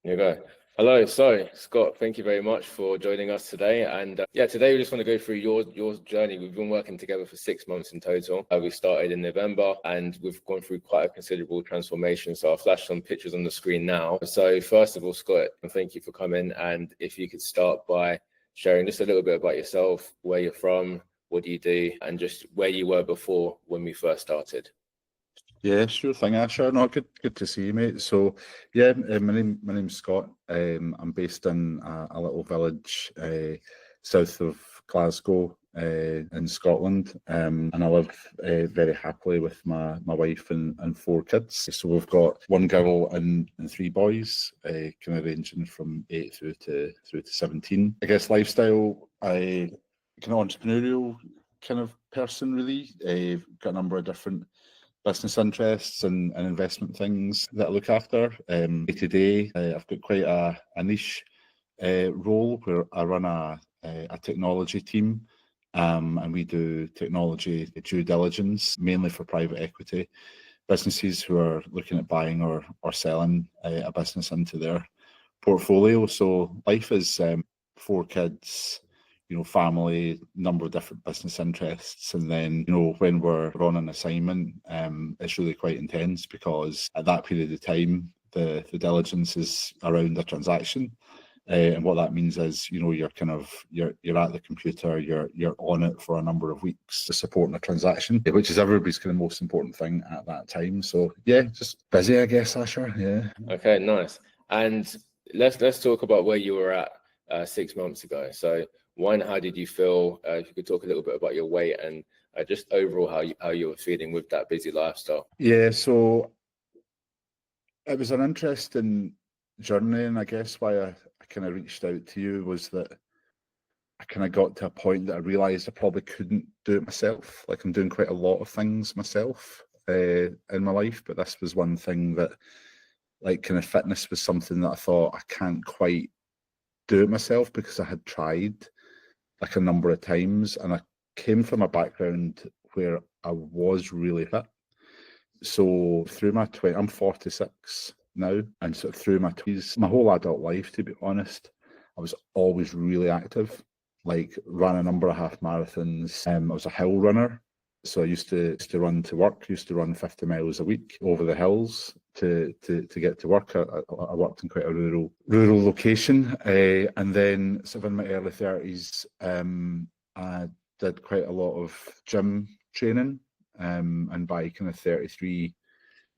You go. Hello, so Scott, thank you very much for joining us today. And today we just want to go through your journey. We've been working together for 6 months in total. We started in November and we've gone through quite a considerable transformation. So I'll flash some pictures on the screen now. So first of all, Scott, thank you for coming. And if you could start by sharing just a little bit about yourself, where you're from, what do you do, and just where you were before when we first started. Yeah, sure thing, Asher. No, good to see you, mate. So, yeah, my name's Scott. I'm based in a little village south of Glasgow in Scotland, and I live very happily with my wife and 4 kids. So we've got 1 girl and 3 boys, kind of ranging from 8 through to 17. I guess lifestyle, I kind of entrepreneurial kind of person, really. Got a number of different business interests and investment things that I look after. Today, I've got quite a niche role where I run a technology team, and we do technology due diligence, mainly for private equity businesses who are looking at buying or selling a business into their portfolio. So life is 4 kids, family, number of different business interests. And then, when we're on an assignment, it's really quite intense because at that period of time, the diligence is around a transaction. And what that means is, you're at the computer, you're on it for a number of weeks supporting a transaction, which is everybody's kind of most important thing at that time. So yeah, just busy, I guess, Asher. Yeah. Okay, nice. And let's talk about where you were at 6 months ago. So one, how did you feel? If you could talk a little bit about your weight and just overall how you were feeling with that busy lifestyle. Yeah, so it was an interesting journey, and I guess why I kind of reached out to you was that I kind of got to a point that I realised I probably couldn't do it myself. Like, I'm doing quite a lot of things myself in my life, but this was one thing that, like, kind of fitness was something that I thought I can't quite do it myself because I had tried like a number of times, and I came from a background where I was really fit. So through my I'm 46 now, and sort of through my 20s, my whole adult life, to be honest, I was always really active. Like, ran a number of half marathons. I was a hill runner, so I used to run to work. Used to run 50 miles a week over the hills to get to work. I worked in quite a rural location, and then sort of in my early 30s, I did quite a lot of gym training, and by kind of 33,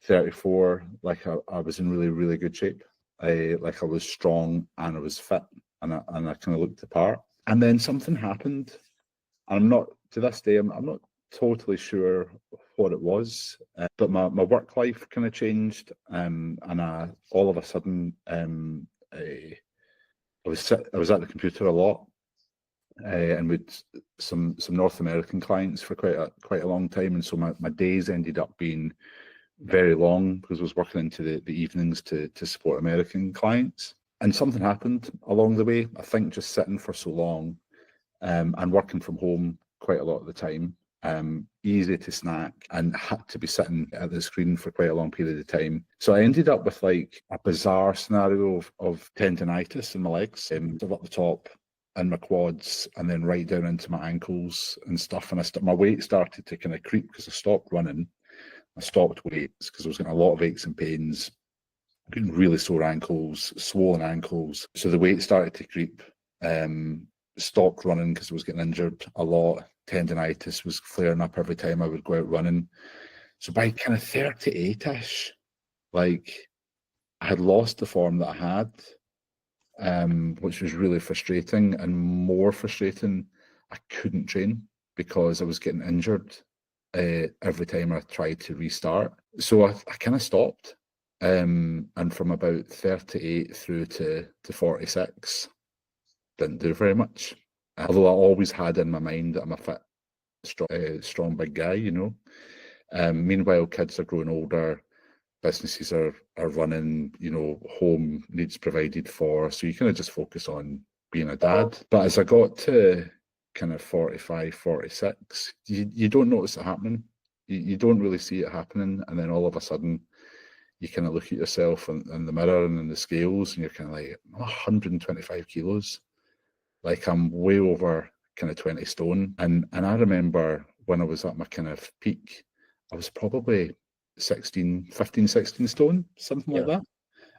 34, like I was in really, really good shape. I was strong and I was fit, and I kind of looked the part. And then something happened, and I'm not, to this day, I'm not totally sure what it was, but my work life kind of changed, and all of a sudden, I was at the computer a lot, and with some North American clients for quite a long time, and so my days ended up being very long because I was working into the evenings to support American clients. And something happened along the way. I think just sitting for so long, and working from home quite a lot of the time, easy to snack, and had to be sitting at the screen for quite a long period of time. So I ended up with like a bizarre scenario of tendonitis in my legs, up the top and my quads, and then right down into my ankles and stuff. And my weight started to kind of creep because I stopped running. I stopped weights because I was getting a lot of aches and pains, getting really sore ankles, swollen ankles. So the weight started to creep. Stopped running because I was getting injured a lot. Tendonitis was flaring up every time I would go out running. So by kind of 38-ish, like, I had lost the form that I had, which was really frustrating. And more frustrating, I couldn't train because I was getting injured every time I tried to restart. So I kind of stopped. And from about 38 through to 46, didn't do very much. Although I always had in my mind that I'm a fit, strong big guy, Meanwhile, kids are growing older, businesses are running, home needs provided for. So you kind of just focus on being a dad. But as I got to kind of 45, 46, you don't notice it happening. You don't really see it happening. And then all of a sudden, you kind of look at yourself in the mirror and in the scales, and you're kind of like, I'm 125 kilos. Like, I'm way over kind of 20 stone. And I remember when I was at my kind of peak, I was probably 16 stone, something like that,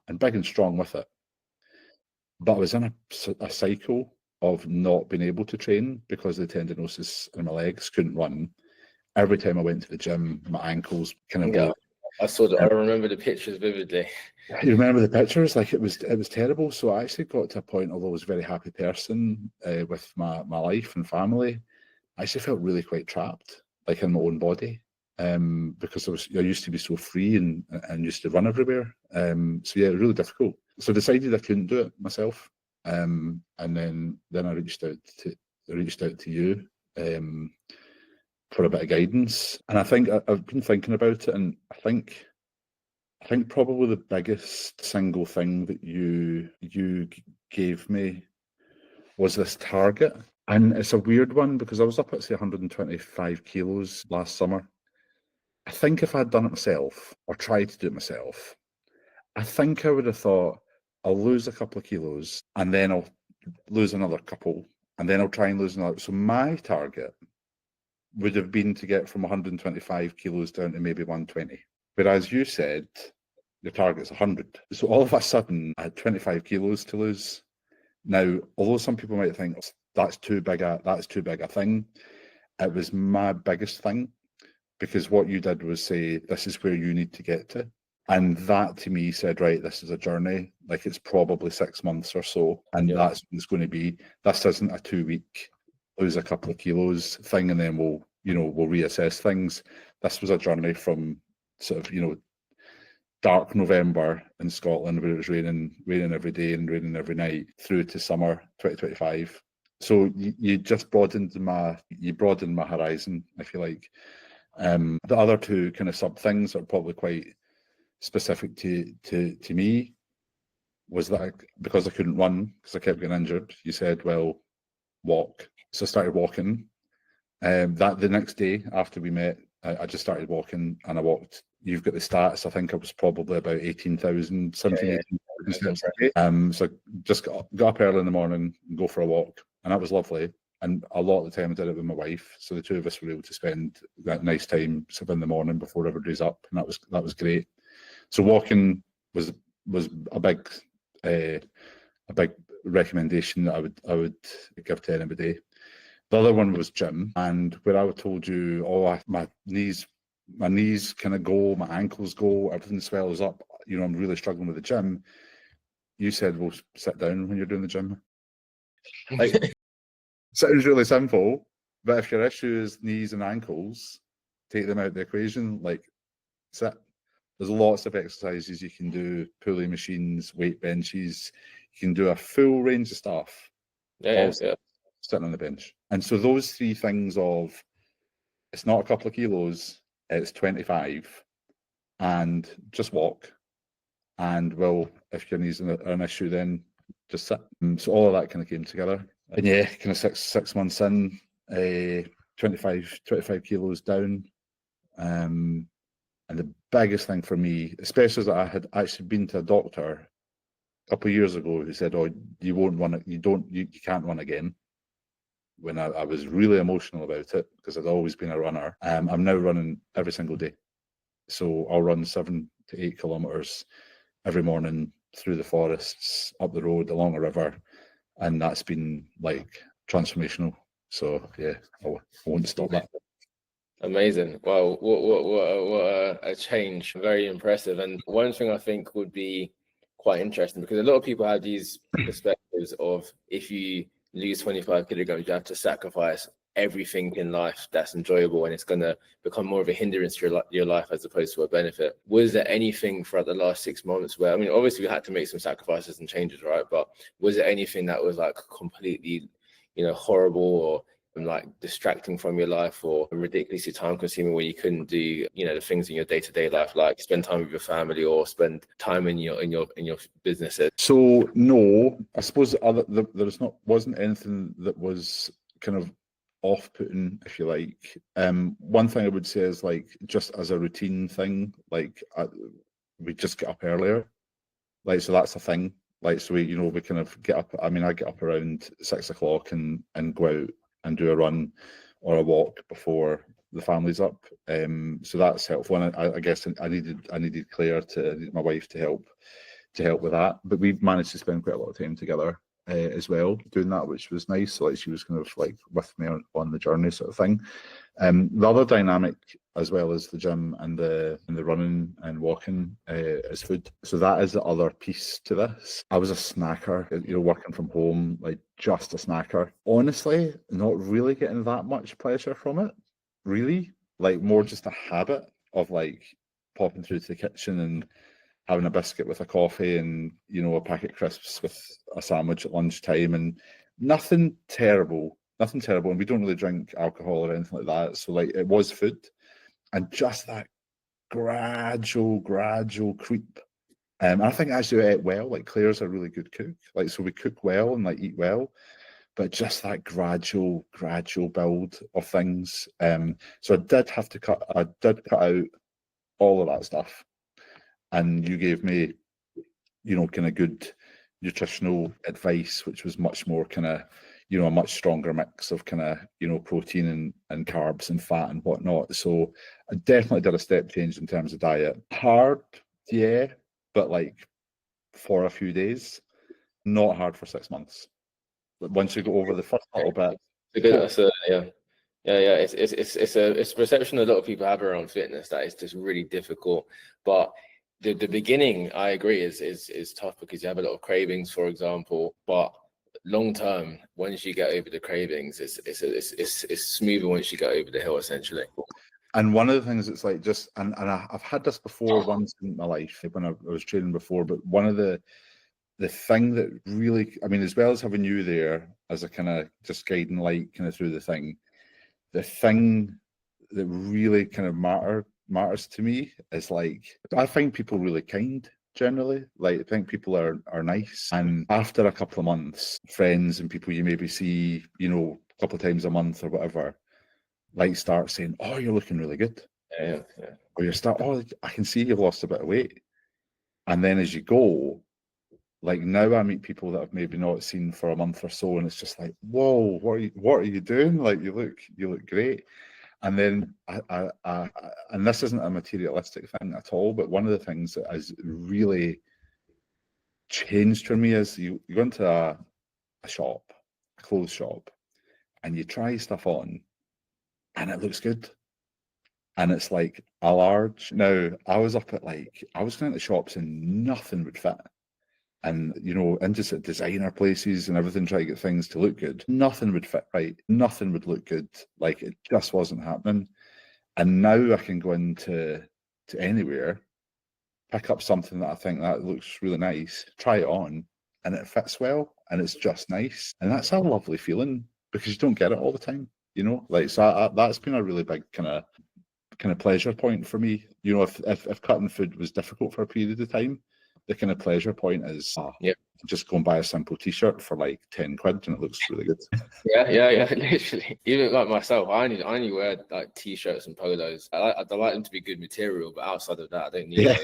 and big and strong with it. But I was in a cycle of not being able to train because of the tendinosis in my legs, couldn't run. Every time I went to the gym, my ankles kind of broke. I saw that. I remember the pictures vividly. You remember the pictures? Like, it was terrible. So I actually got to a point, although I was a very happy person with my life and family, I actually felt really quite trapped, like in my own body, because I used to be so free and used to run everywhere. So yeah, really difficult. So I decided I couldn't do it myself, and then I reached out to you for a bit of guidance. And I think I've been thinking about it, and I think probably the biggest single thing that you gave me was this target. And it's a weird one because I was up at, say, 125 kilos last summer. I think if I'd done it myself or tried to do it myself, I think I would have thought, I'll lose a couple of kilos and then I'll lose another couple and then I'll try and lose another. So my target would have been to get from 125 kilos down to maybe 120. Whereas you said your target's 100. So all of a sudden, I had 25 kilos to lose. Now, although some people might think that's too big a thing, it was my biggest thing, because what you did was say, this is where you need to get to. And that to me said, right, this is a journey. Like, it's probably 6 months or so. And that's what it's going to be. This isn't a 2-week, lose a couple of kilos thing, and then we'll reassess things. This was a journey from sort of, dark November in Scotland, where it was raining every day and raining every night, through to summer 2025. So you just broadened my horizon, if you like. The other two kind of sub things are probably quite specific to me. Was that because I couldn't run because I kept getting injured? You said, well, walk. So I started walking. That the next day after we met, I just started walking, and I walked. You've got the stats. I think I was probably about 18,000 steps a day. So I just got up early in the morning and go for a walk, and that was lovely. And a lot of the time I did it with my wife, so the two of us were able to spend that nice time sort of in the morning before everybody's up, and that was great. So walking was a big recommendation that I would give to anybody. The other one was gym, and where I told you, my knees kind of go, my ankles go, everything swells up. I'm really struggling with the gym. You said, well, sit down when you're doing the gym. Like, sounds really simple, but if your issue is knees and ankles, take them out of the equation. Like, sit. There's lots of exercises you can do, pulley machines, weight benches. You can do a full range of stuff. Sitting on the bench. And so those three things of, it's not a couple of kilos, it's 25, and just walk. And well, if your knees are an issue, then just sit. So all of that kind of came together. And yeah, kind of six months in, 25 kilos down. And the biggest thing for me, especially, is that I had actually been to a doctor a couple of years ago who said, oh, you won't run, you can't run again. When I was really emotional about it, because I'd always been a runner. I'm now running every single day. So I'll run 7 to 8 kilometers every morning through the forests, up the road, along a river. And that's been like transformational. So yeah, I won't stop that. Amazing. Wow, what a change. Very impressive. And one thing I think would be quite interesting, because a lot of people have these perspectives of, if you lose 25 kilograms, you have to sacrifice everything in life that's enjoyable, and it's going to become more of a hindrance to your life as opposed to a benefit. Was there anything throughout the last 6 months where, I mean, obviously we had to make some sacrifices and changes, right? But was there anything that was like completely, horrible, or like distracting from your life, or ridiculously time consuming, where you couldn't do the things in your day-to-day life, like spend time with your family or spend time in your businesses? So no, I suppose wasn't anything that was kind of off-putting, if you like. One thing I would say is, like, just as a routine thing, like we just get up earlier. Like, so that's a thing. Like, so we kind of get up. I mean, I get up around 6 o'clock and go out and do a run or a walk before the family's up. So that's helpful. And I guess I needed Claire my wife to help with that. But we've managed to spend quite a lot of time together as well doing that, which was nice. So like she was kind of like with me on the journey sort of thing. The other dynamic, as well as the gym and the running and walking, is food. So that is the other piece to this. I was a snacker, working from home, like just a snacker. Honestly, not really getting that much pleasure from it. Really, like more just a habit of like popping through to the kitchen and having a biscuit with a coffee and a packet of crisps with a sandwich at lunchtime, and nothing terrible. And we don't really drink alcohol or anything like that. So like it was food, and just that gradual creep. I think actually I ate well. Like Claire's a really good cook. Like, so we cook well and like eat well, but just that gradual build of things. So I did cut out all of that stuff. And you gave me, kind of good nutritional advice, which was much more kind of, a much stronger mix of kind of, protein and carbs and fat and whatnot. So I definitely did a step change in terms of diet. Hard, yeah, but like for a few days, not hard for 6 months. But once you go over the first little bit. Yeah. It's a perception a lot of people have around fitness that it's just really difficult. But the beginning, I agree, is tough because you have a lot of cravings, for example. But long term, once you get over the cravings, it's smoother once you get over the hill, essentially. And one of the things that's like just, and I've had this before once in my life when I was training before, but one of the thing that really, I mean, as well as having you there as a kind of just guiding light kind of through the thing that really kind of matters to me is like, I find people really kind generally. Like, I think people are nice. And after a couple of months, friends and people you maybe see, a couple of times a month or whatever, like start saying, "Oh, you're looking really good." Yeah. Or "Oh, I can see you've lost a bit of weight." And then as you go, like now I meet people that I've maybe not seen for a month or so, and it's just like, "Whoa, what are you doing? Like, you look great." And then and this isn't a materialistic thing at all, but one of the things that has really changed for me is you go into a shop, a clothes shop, and you try stuff on, and it looks good. And it's like a large. Now, I was going into shops and nothing would fit. And, into designer places and everything, trying to get things to look good. Nothing would fit right. Nothing would look good. Like, it just wasn't happening. And now I can go into anywhere, pick up something that I think that looks really nice, try it on, and it fits well, and it's just nice. And that's a lovely feeling because you don't get it all the time, Like, so that's been a really big kind of pleasure point for me. If cutting food was difficult for a period of time, the kind of pleasure point is just go and buy a simple t-shirt for like 10 quid and it looks really good. Yeah, literally. Even like myself, I only wear like t-shirts and polos. I like them to be good material, but outside of that, I don't need a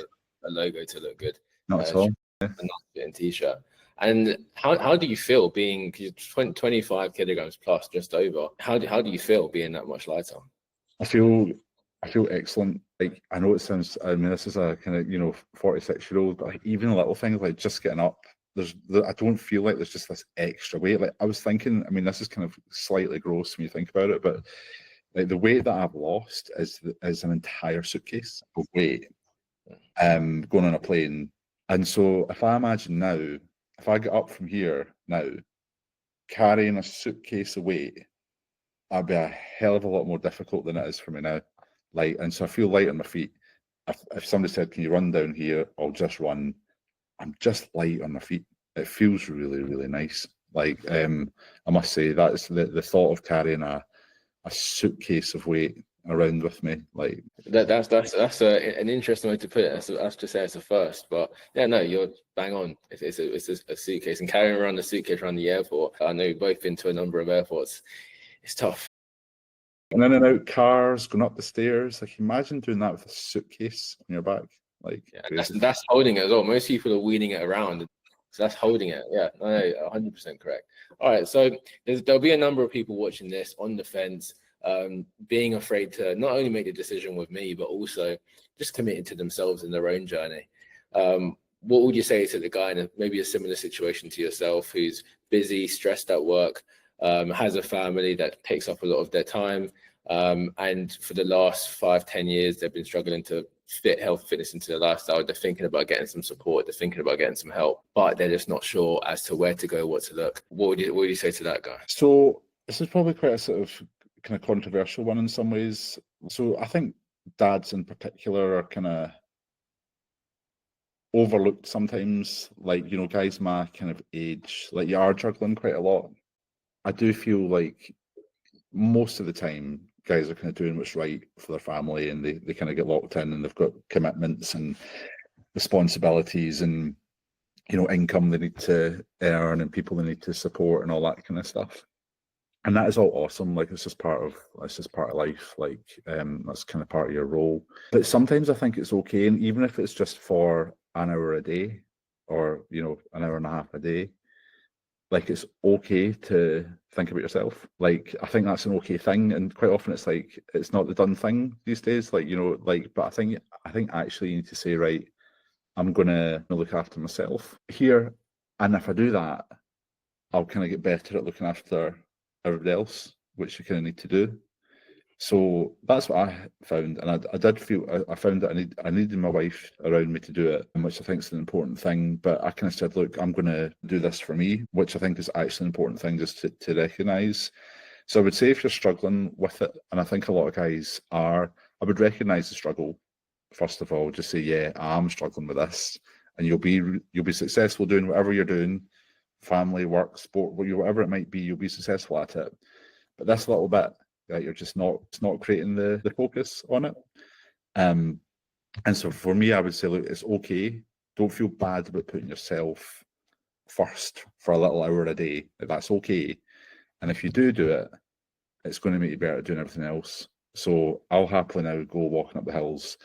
logo to look good. Not at all. A nice fitting t-shirt. And how do you feel being, because you're 25 kilograms plus, just over? How do you feel being that much lighter? I feel excellent. Like, I know it sounds, I mean, this is a kind of 46-year-old, but like, even little things like just getting up, I don't feel like there's just this extra weight. Like, I was thinking, I mean, this is kind of slightly gross when you think about it, but like the weight that I've lost is an entire suitcase of weight going on a plane. And so if I imagine now, if I get up from here now, carrying a suitcase of weight, that'd be a hell of a lot more difficult than it is for me now. Like, and so I feel light on my feet. If somebody said, "Can you run down here?" I'll just run. I'm just light on my feet. It feels really, really nice. Like, I must say that's the thought of carrying a suitcase of weight around with me. Like, that's an interesting way to put it. That's to say it's a first, but yeah, no, you're bang on. It's a suitcase, and carrying around a suitcase around the airport. I know you've both been to a number of airports. It's tough. And in and out cars, going up the stairs. Like, imagine doing that with a suitcase on your back. like Yeah, crazy. that's holding it as well. Most people are wheeling it around. So that's holding it. Yeah, no, 100% correct. All right, so there'll be a number of people watching this on the fence, being afraid to not only make the decision with me, but also just committing to themselves in their own journey. What would you say to the guy in maybe a similar situation to yourself, who's busy, stressed at work, has a family that takes up a lot of their time, and for the last 5-10 years, they've been struggling to fit health, fitness into their lifestyle. They're thinking about getting some support. They're thinking about getting some help, but they're just not sure as to where to go, what to look. What would you say to that guy? So this is probably quite a sort of kind of controversial one in some ways. So I think dads in particular are kind of overlooked sometimes. Like, you know, guys my kind of age, like you are juggling quite a lot. I do feel like most of the time guys are kind of doing what's right for their family, and they kind of get locked in and they've got commitments and responsibilities and, you know, income they need to earn and people they need to support and all that kind of stuff. And that is all awesome. Like it's just part of life. Like that's kind of part of your role. But sometimes I think it's okay, and even if it's just for an hour a day, or you know, an hour and a half a day, like it's okay to think about yourself. Like I think that's an okay thing, and quite often it's like it's not the done thing these days. Like, you know, like, but I think actually you need to say, right, I'm gonna look after myself here, and if I do that, I'll kind of get better at looking after everybody else, which you kind of need to do. So that's what I found, and I did feel I found that I needed my wife around me to do it, which I think is an important thing. But I kind of said, look, I'm going to do this for me, which I think is actually an important thing just to recognise. So I would say if you're struggling with it, and I think a lot of guys are, I would recognise the struggle first of all. Just say, yeah, I'm struggling with this, and you'll be successful doing whatever you're doing, family, work, sport, whatever it might be. You'll be successful at it. But this little bit, that you're just not creating the focus on it. And so for me, I would say, look, it's okay. Don't feel bad about putting yourself first for a little hour a day. That's okay. And if you do it, it's going to make you better at doing everything else. So I'll happily now go walking up the hills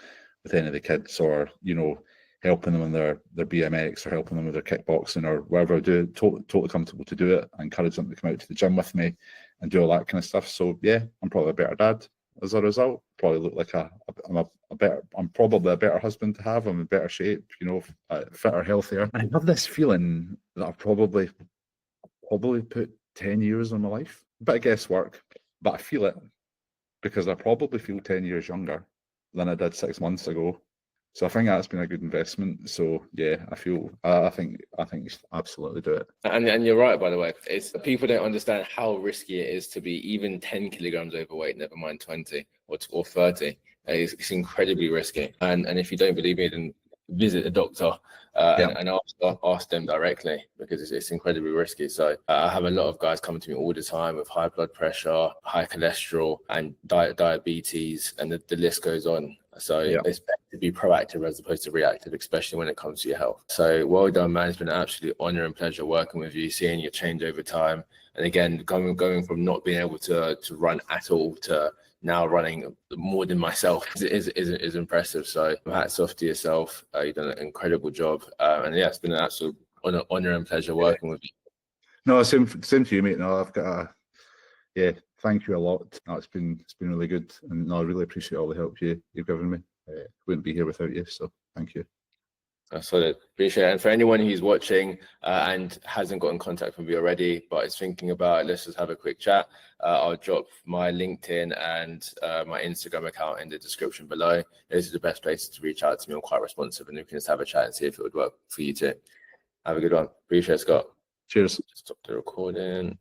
with any of the kids, or, you know, helping them in their BMX, or helping them with their kickboxing, or whatever I do. Totally comfortable to do it. I encourage them to come out to the gym with me and do all that kind of stuff. So yeah, I'm probably a better dad as a result. Probably look like I'm probably a better husband to have. I'm in better shape, you know, fitter, healthier. I have this feeling that I've probably put 10 years on my life. A bit of guesswork, but I feel it because I probably feel 10 years younger than I did 6 months ago. So I think that's been a good investment. So yeah, I think you should absolutely do it. And you're right, by the way. It's people don't understand how risky it is to be even 10 kilograms overweight, never mind 20 or 30. It's incredibly risky. And if you don't believe me, then visit a doctor and ask them directly, because it's incredibly risky. So I have a lot of guys coming to me all the time with high blood pressure, high cholesterol, and diabetes, and the list goes on. So it's better to be proactive as opposed to reactive, especially when it comes to your health. So well done, man. It's been an absolute honor and pleasure working with you, seeing your change over time. And again, going from not being able to run at all to now running more than myself is impressive. So hats off to yourself. You've done an incredible job. And yeah, it's been an absolute honor and pleasure working with you. No, same to you, mate. No, I've got thank you a lot. No, it's been really good, and no, I really appreciate all the help you've given me. Wouldn't be here without you, so thank you. That's what I appreciate it. And for anyone who's watching and hasn't got in contact with me already, but is thinking about it, let's just have a quick chat. I'll drop my LinkedIn and my Instagram account in the description below. Those are the best places to reach out to me. I'm quite responsive, and we can just have a chat and see if it would work for you too. Have a good one. Appreciate it, Scott. Cheers. Stop the recording.